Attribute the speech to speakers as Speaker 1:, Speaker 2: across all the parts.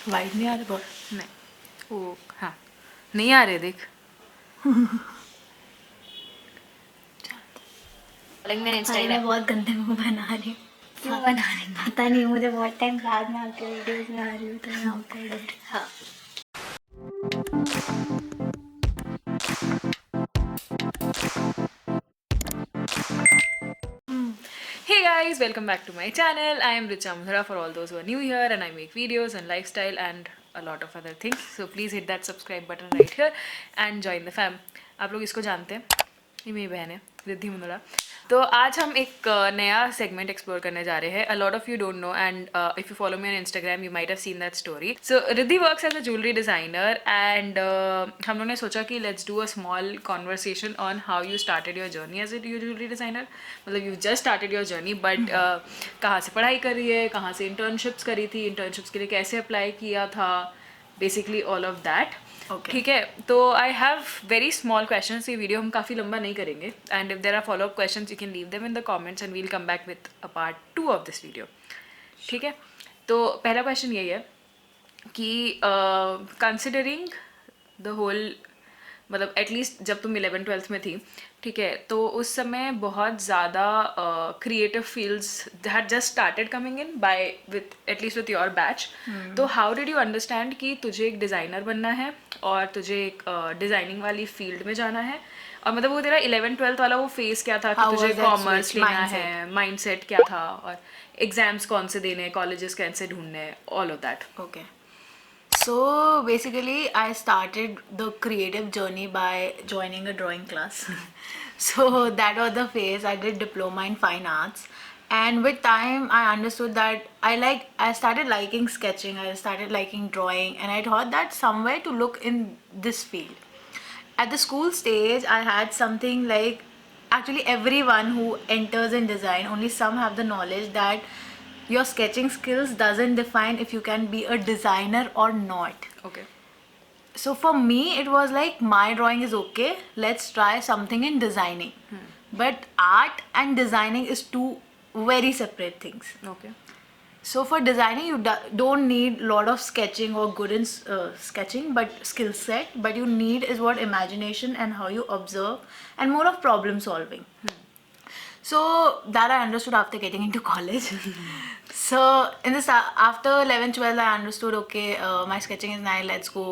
Speaker 1: White नहीं आ रहे बहुत?
Speaker 2: नहीं, वो हाँ नहीं आ रहे, देख।
Speaker 1: मैं बहुत गंदे मुंह बना रही हूँ। क्यों बना रही हूँ पता नहीं, मुझे बहुत टाइम बाद में आपके वीडियोस में आ रही हूँ तो मैं आउटसाइड हो रही हूँ। हाँ।
Speaker 2: Hey guys, welcome back to my channel. I am Richa Mundhra for all those who are new here, and I make videos on lifestyle and a lot of other things. So please hit that subscribe button right here and join the fam. आप लोग इसको जानते हैं, ये मेरी बहन है रिद्धि मुंद्रा। तो आज हम एक नया सेगमेंट एक्सप्लोर करने जा रहे हैं. A lot of you don't know, and if you follow me on Instagram you might have seen that story. So Riddhi works as a jewellery designer, and हम लोगों ने सोचा कि let's do a small conversation on how you started your journey as a jewellery designer. मतलब you just started your journey, but कहाँ से पढ़ाई कर रही है, कहाँ से इंटर्नशिप्स करी थी, इंटर्नशिप्स के लिए कैसे अप्लाई किया था, बेसिकली ऑल ऑफ दैट. ठीक है, तो I have very small questions. ये वीडियो हम काफ़ी लंबा नहीं करेंगे, and if there are follow up questions you can leave them in the comments and we'll come back with a part 2 of this video. ठीक है, तो पहला क्वेश्चन यही है कि कंसिडरिंग द होल, मतलब एटलीस्ट जब तुम 11th-12th में थी, ठीक है, तो उस समय बहुत ज़्यादा creative fields had just started coming in by with at least with your batch. तो हाउ डिड यू अंडरस्टैंड कि तुझे एक डिज़ाइनर बनना है और तुझे एक डिज़ाइनिंग वाली फील्ड में जाना है? और मतलब वो तेरा 11th-12th वाला वो फेज़ क्या था कि तुझे कॉमर्स लेना है, माइंडसेट क्या था, और एग्जाम्स कौन से देने, कॉलेजेस कैसे ढूंढने, all of that.
Speaker 1: Okay. So basically, I started the creative journey by joining a drawing class. So that was the phase. I did diploma in fine arts, and with time, I understood that I started liking sketching. I started liking drawing, and I thought that somewhere to look in this field. At the school stage, I had something like, actually everyone who enters in design, only some have the knowledge that your sketching skills doesn't define if you can be a designer or not.
Speaker 2: Okay.
Speaker 1: So for me, it was like my drawing is okay, let's try something in designing. But art and designing is two very separate things.
Speaker 2: Okay.
Speaker 1: So for designing, you don't need a lot of sketching or good in sketching, but skill set. But you need is what imagination and how you observe, and more of problem solving. So that I understood after getting into college. So in this after 11th 12th, I understood, okay, my sketching is nice, let's go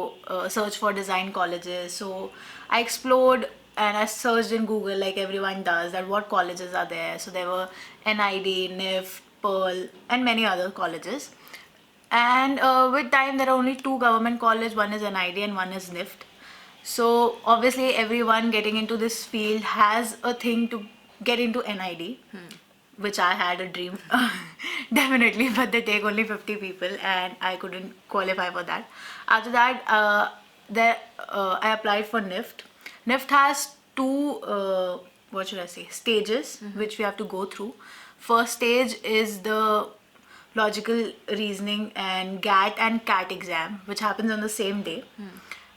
Speaker 1: search for design colleges. So I explored and I searched in Google like everyone does, that what colleges are there. So there were NID, NIFT, Pearl, and many other colleges. And with time, there are only two government colleges, one is NID and one is NIFT. So obviously everyone getting into this field has a thing to get into NID, which I had a dream definitely, but they take only 50 people and I couldn't qualify for that. After that, I applied for NIFT. NIFT has two what should I say, stages which we have to go through. First stage is the logical reasoning and GAT and CAT exam, which happens on the same day.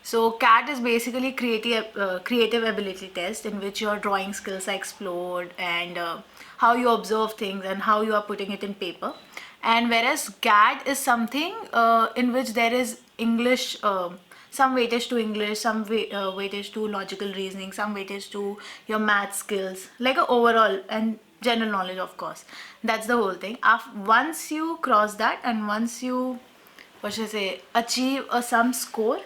Speaker 1: So CAT is basically creative ability test, in which your drawing skills are explored, and how you observe things and how you are putting it in paper. And whereas GAT is something in which there is English, some weightage to English, some weightage to logical reasoning, some weightage to your math skills, like a overall and general knowledge, of course. That's the whole thing. Once you cross that, and once you, what should I say, achieve some score,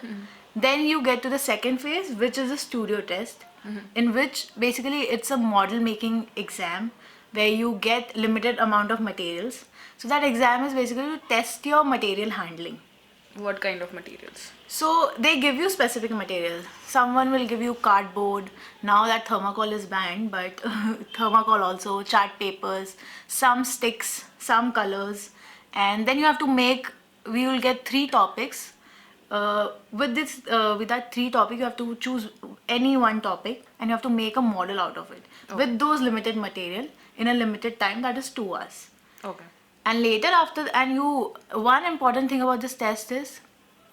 Speaker 1: then you get to the second phase, which is a studio test, in which basically it's a model making exam where you get limited amount of materials. So that exam is basically to test your material handling.
Speaker 2: What kind of materials?
Speaker 1: So they give you specific materials. Someone will give you cardboard. Now that thermocol is banned, but thermocol also, chart papers, some sticks, some colors, and then you have to make. We will get 3 topics. With that 3 topic, you have to choose any one topic and you have to make a model out of it with those limited material in a limited time, that is 2 hours.
Speaker 2: Okay.
Speaker 1: And later after, and you, one important thing about this test is,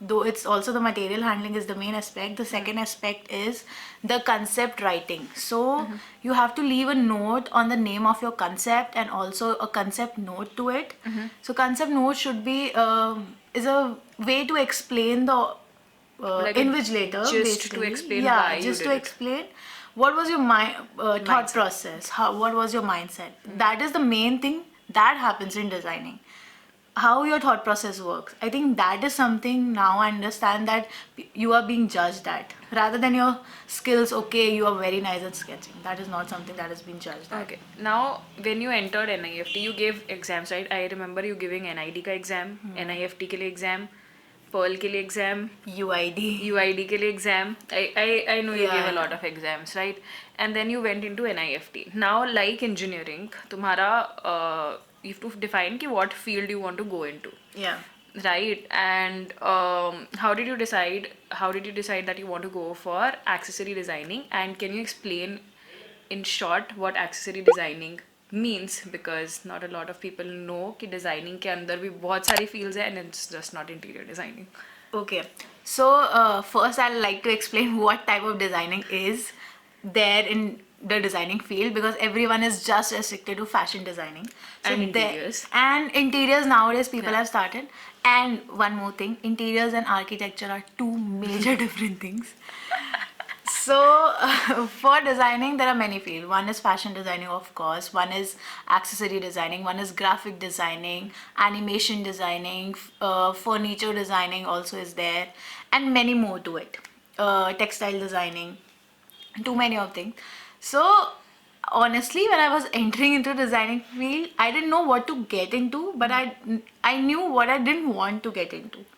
Speaker 1: though it's also the material handling is the main aspect, the second aspect is the concept writing. So you have to leave a note on the name of your concept and also a concept note to it. So concept note should be is a way to explain the
Speaker 2: Like a
Speaker 1: invigilator,
Speaker 2: gist to
Speaker 1: basically.
Speaker 2: explain
Speaker 1: Yeah,
Speaker 2: why you
Speaker 1: just
Speaker 2: did
Speaker 1: to
Speaker 2: it.
Speaker 1: explain what was your thought
Speaker 2: Mindset.
Speaker 1: process, what was your mindset. That is the main thing that happens in designing, how your thought process works. I think that is something now I understand, that you are being judged at rather than your skills. Okay, you are very nice at sketching. That is not something that is being judged at.
Speaker 2: Okay. Now, when you entered NIFT, you gave exams, right? I remember you giving NID का exam, NIFT के लिए exam, Pearl के लिए exam,
Speaker 1: UID.
Speaker 2: UID के लिए exam. I know you gave a
Speaker 1: Yeah.
Speaker 2: lot of exams, right? And then you went into NIFT. Now, like engineering, तुम्हारा you have to define कि what field you want to go into.
Speaker 1: Yeah.
Speaker 2: Right. And how did you decide that you want to go for accessory designing, and can you explain in short what accessory designing means, because not a lot of people know कि designing के अंदर भी बहुत सारी fields है, and it's just not interior designing.
Speaker 1: Okay, so first I'd like to explain what type of designing is there in the designing field, because everyone is just restricted to fashion designing.
Speaker 2: And interiors.
Speaker 1: And interiors nowadays people
Speaker 2: Yeah.
Speaker 1: have started. And one more thing, interiors and architecture are two major different things. So for designing there are many fields. One is fashion designing, of course, one is accessory designing, one is graphic designing, animation designing, furniture designing also is there, and many more to it. Textile designing, too many of things. So honestly, when I was entering into designing field, I didn't know what to get into, but I knew what I didn't want to get into.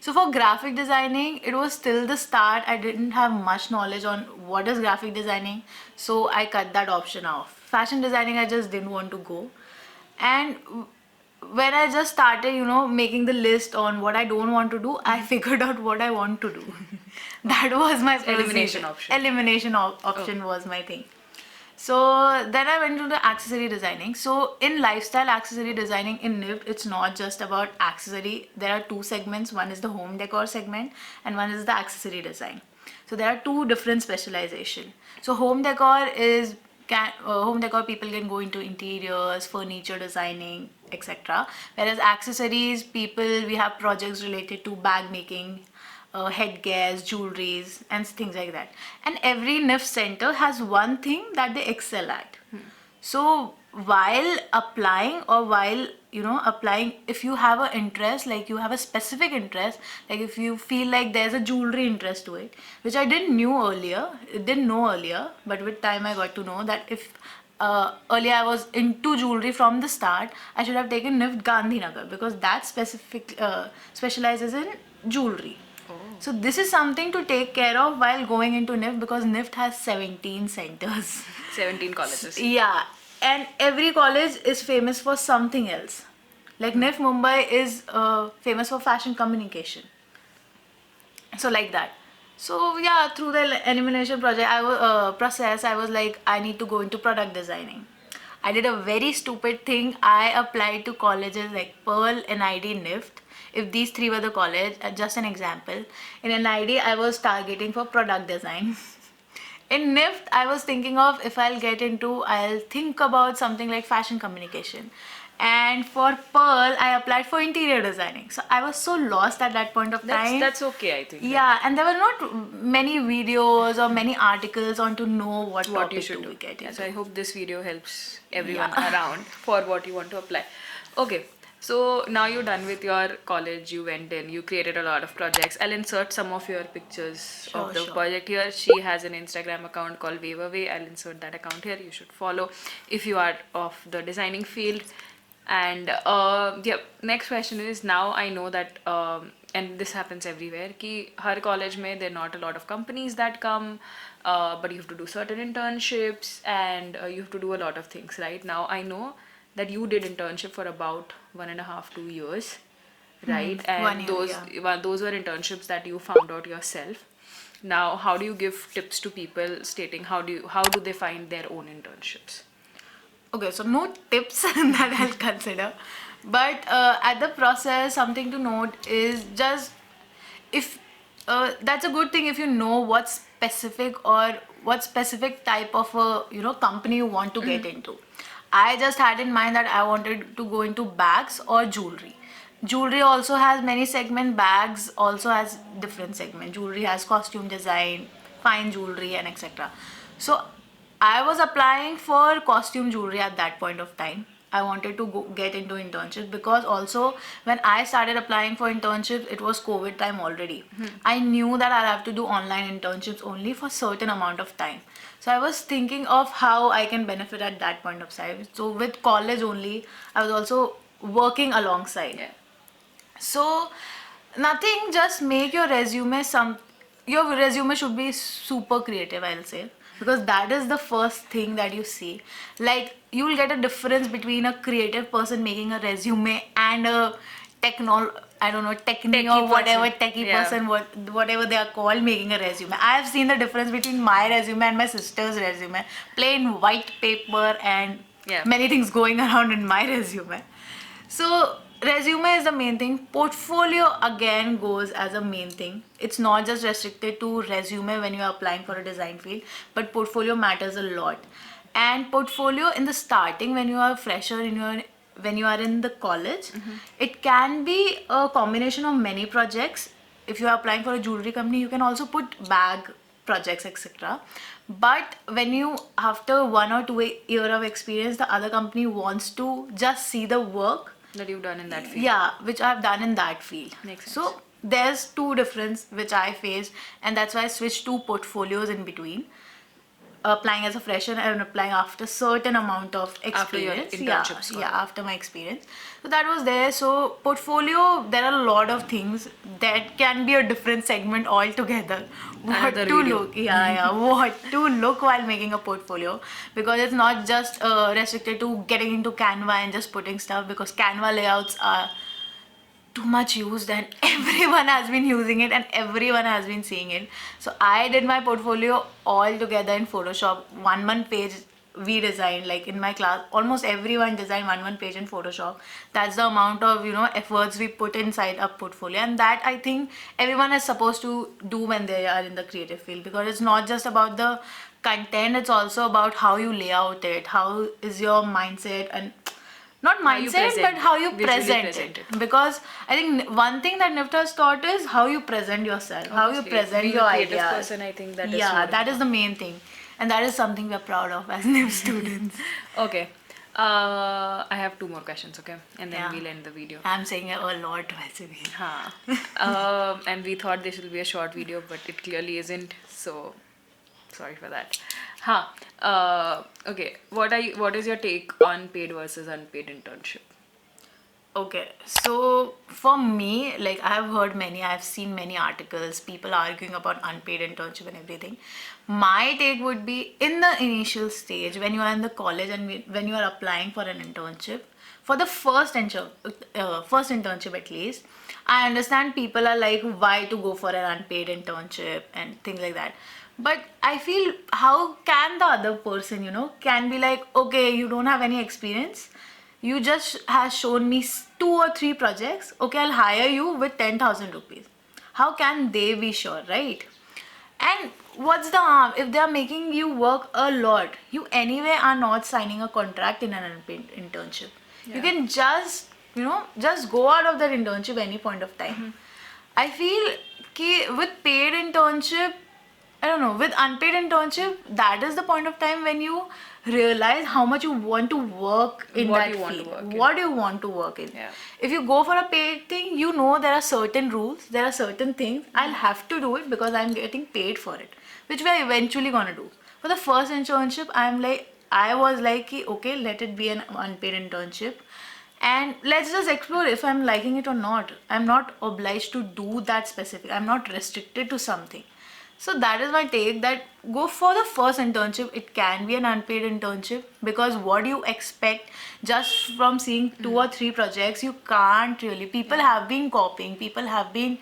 Speaker 1: So for graphic designing, it was still the start. I didn't have much knowledge on what is graphic designing, so I cut that option off. Fashion designing, I just didn't want to go. And when I just started, making the list on what I don't want to do, I figured out what I want to do. That was my
Speaker 2: Elimination
Speaker 1: procedure.
Speaker 2: option.
Speaker 1: Elimination option was my thing. So then I went to the accessory designing. So in lifestyle accessory designing in NIFT, it's not just about accessory. There are two segments. One is the home decor segment and one is the accessory design. So there are two different specialization. So home decor is home decor people can go into interiors, furniture designing, etc. Whereas accessories people, we have projects related to bag making, headgears, jewelries, and things like that. And every NIFT center has one thing that they excel at. So while applying, or while applying, if you have an interest, like you have a specific interest, like if you feel like there's a jewelry interest to it, which I didn't know earlier, but with time I got to know that if earlier I was into jewelry from the start, I should have taken NIFT Gandhinagar, because that specializes in jewelry. So this is something to take care of while going into NIFT, because NIFT has 17 centers.
Speaker 2: 17 colleges.
Speaker 1: Yeah, and every college is famous for something else. Like NIFT Mumbai is famous for fashion communication. So like that. So yeah, through the elimination process, I was like, I need to go into product designing. I did a very stupid thing. I applied to colleges like Pearl, NID, NIFT. If these three were the college, just an example. In NID, I was targeting for product design. In NIFT, I was thinking of, if I'll think about something like fashion communication. And for Pearl, I applied for interior designing. So I was so lost at that point of time.
Speaker 2: That's okay, I think.
Speaker 1: Yeah, and there were not many videos or many articles on to know what
Speaker 2: You
Speaker 1: topic
Speaker 2: should
Speaker 1: to
Speaker 2: do.
Speaker 1: get
Speaker 2: Yeah,
Speaker 1: into.
Speaker 2: so I hope this video helps everyone
Speaker 1: Yeah.
Speaker 2: around for what you want to apply. Okay, so now you're done with your college, you went in, you created a lot of projects. I'll insert some of your pictures of the
Speaker 1: Sure.
Speaker 2: project here. She has an Instagram account called Waveaway. I'll insert that account here. You should follow if you are of the designing field. And yeah, next question is, now I know that and this happens everywhere कि हर college में there are not a lot of companies that come, but you have to do certain internships, and you have to do a lot of things. Right now I know that you did internship for about 1.5-2 years, right? And
Speaker 1: 1 year,
Speaker 2: those were internships that you found out yourself. Now how do you give tips to people stating how do they find their own internships?
Speaker 1: Okay, so no tips that I'll consider. But at the process, something to note is just, if that's a good thing if you know what specific type of a company you want to get into. I just had in mind that I wanted to go into bags or jewelry. jewelry also has many segment. Bags also has different segment. Jewelry has costume design, fine jewelry, and etc. So I was applying for costume jewelry at that point of time. I wanted to get into internships because also when I started applying for internships, it was COVID time already. I knew that I'll have to do online internships only for certain amount of time. So I was thinking of how I can benefit at that point of time. So with college only, I was also working alongside.
Speaker 2: Yeah.
Speaker 1: So nothing, just make your resume your resume should be super creative, I'll say, because that is the first thing that you see. Like you will get a difference between a creative person making a resume and a I don't know, technie
Speaker 2: Techie
Speaker 1: or whatever
Speaker 2: person.
Speaker 1: techie
Speaker 2: Yeah.
Speaker 1: person, whatever they are called, making a resume. I have seen the difference between my resume and my sister's resume. Plain white paper and
Speaker 2: Yeah.
Speaker 1: many things going around in my resume. So resume is the main thing. Portfolio again goes as a main thing. It's not just restricted to resume when you are applying for a design field, but portfolio matters a lot. And portfolio in the starting, when you are a fresher when you are in the college, it can be a combination of many projects. If you are applying for a jewelry company, you can also put bag projects, etc. But when you, after 1 or 2 year of experience, the other company wants to just see the work,
Speaker 2: That you've done in that field.
Speaker 1: yeah, which I've done in that field.
Speaker 2: Makes sense.
Speaker 1: So there's two difference which I faced, and that's why I switched to portfolios in between. Applying as a fresher and applying after certain amount of
Speaker 2: After your
Speaker 1: experience.
Speaker 2: internships,
Speaker 1: Yeah, after my experience. So that was there. So portfolio, there are a lot of things that can be a different segment altogether. What
Speaker 2: Another
Speaker 1: to
Speaker 2: video.
Speaker 1: look, what to look while making a portfolio, because it's not just restricted to getting into Canva and just putting stuff, because Canva layouts are too much used and everyone has been using it and everyone has been seeing it. So I did my portfolio all together in Photoshop. One page we designed, like in my class almost everyone designed one page in Photoshop. That's the amount of efforts we put inside a portfolio, and that I think everyone is supposed to do when they are in the creative field, because it's not just about the content, it's also about how you lay out it, how is your mindset, and not
Speaker 2: How you
Speaker 1: mindset,
Speaker 2: present
Speaker 1: but how you
Speaker 2: it, visually
Speaker 1: present
Speaker 2: present
Speaker 1: it.
Speaker 2: it.
Speaker 1: Because I think one thing that NIFT has taught is how you present yourself, how you
Speaker 2: Obviously,
Speaker 1: present
Speaker 2: being
Speaker 1: your
Speaker 2: a creative
Speaker 1: ideas.
Speaker 2: person, I think that is
Speaker 1: yeah,
Speaker 2: so
Speaker 1: that is the main thing, and that is something we're proud of as NIFT students.
Speaker 2: Okay. I have 2 more questions, okay? And then
Speaker 1: Yeah.
Speaker 2: we'll end the video.
Speaker 1: I'm saying it a lot, basically.
Speaker 2: And we thought this will be a short video, but it clearly isn't. So sorry for that. Okay. What is your take on paid versus unpaid internship?
Speaker 1: Okay, so for me, like I've seen many articles, people arguing about unpaid internship and everything. My take would be, in the initial stage, when you are in the college and when you are applying for an internship, for the first internship at least, I understand people are like, why to go for an unpaid internship and things like that. But I feel, how can the other person, can be like, okay, you don't have any experience, you just has shown me 2 or 3 projects, okay, I'll hire you with 10,000 rupees. How can they be sure, right? And what's the harm if they are making you work a lot? You anyway are not signing a contract in an unpaid internship. You
Speaker 2: Yeah.
Speaker 1: can just go out of that internship any point of time. I feel with paid internship, I don't know, with unpaid internship, that is the point of time when you realize how much you want to work in
Speaker 2: What
Speaker 1: that
Speaker 2: you want to
Speaker 1: field.
Speaker 2: work in.
Speaker 1: What do you want to work in?
Speaker 2: Yeah.
Speaker 1: If you go for a paid thing, there are certain rules, there are certain things. I'll have to do it because I'm getting paid for it, which we are eventually gonna do. For the first internship, I was like, okay, let it be an unpaid internship. And let's just explore if I'm liking it or not. I'm not obliged to do that specific. I'm not restricted to something. So that is my take, that go for the first internship. It can be an unpaid internship, because what do you expect just from seeing 2 or 3 projects? You can't really. People have been copying. People have been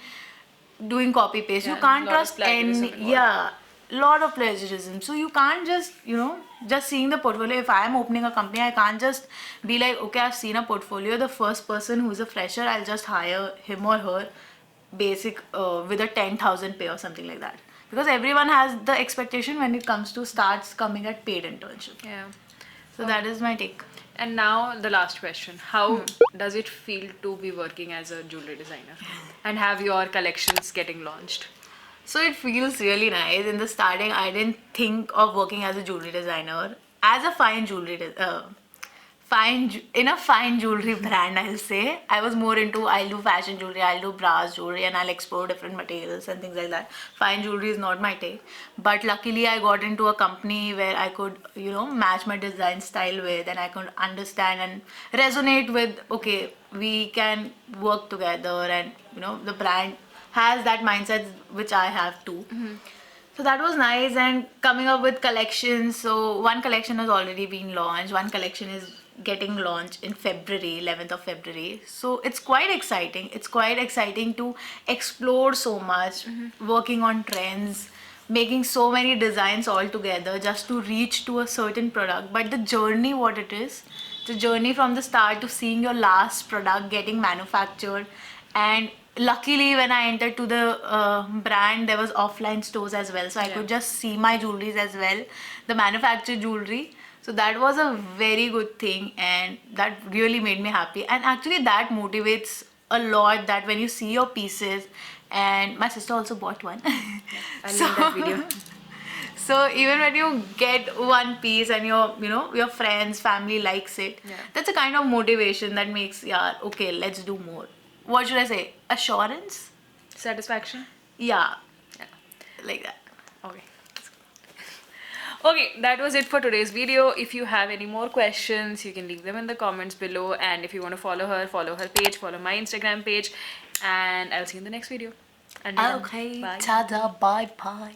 Speaker 1: doing copy paste.
Speaker 2: Yeah,
Speaker 1: You can't
Speaker 2: lot of
Speaker 1: trust
Speaker 2: plagiarism
Speaker 1: any.
Speaker 2: involved.
Speaker 1: Yeah, lot of plagiarism. So you can't just seeing the portfolio. If I am opening a company, I can't just be like, okay, I've seen a portfolio. The first person who's a fresher, I'll just hire him or her basic with a 10,000 pay or something like that, because everyone has the expectation when it comes to starts coming at paid internship.
Speaker 2: Yeah.
Speaker 1: So that is my take.
Speaker 2: And now the last question. How does it feel to be working as a jewelry designer and have your collections getting launched?
Speaker 1: So it feels really nice. In the starting, I didn't think of working as a jewelry designer. As a in a fine jewelry brand, I'll say. I was more into, I'll do fashion jewelry, I'll do brass jewelry, and I'll explore different materials and things like that. Fine jewelry is not my take. But luckily, I got into a company where I could, match my design style with, and I could understand and resonate with, okay, we can work together, and, the brand has that mindset which I have too. So that was nice, and coming up with collections. So one collection has already been launched. One collection is getting launched in February, 11th of February. So it's quite exciting. It's quite exciting to explore so much, working on trends, making so many designs all together just to reach to a certain product. But the journey, what it is, the journey from the start to seeing your last product getting manufactured. And luckily when I entered to the brand, there was offline stores as well, so I could just see my jewelries as well, the manufactured jewelry. So that was a very good thing, and that really made me happy. And actually that motivates a lot, that when you see your pieces, and my sister also bought one.
Speaker 2: I'll link that video.
Speaker 1: So even when you get one piece and your friends, family likes it, that's a kind of motivation that makes, yeah, okay, let's do more. What should I say? Assurance?
Speaker 2: Satisfaction?
Speaker 1: Yeah, like that.
Speaker 2: Okay. Okay, that was it for today's video. If you have any more questions, you can leave them in the comments below. And if you want to follow her page, follow my Instagram page. And I'll see you in the next video. And
Speaker 1: Okay, tada, bye bye.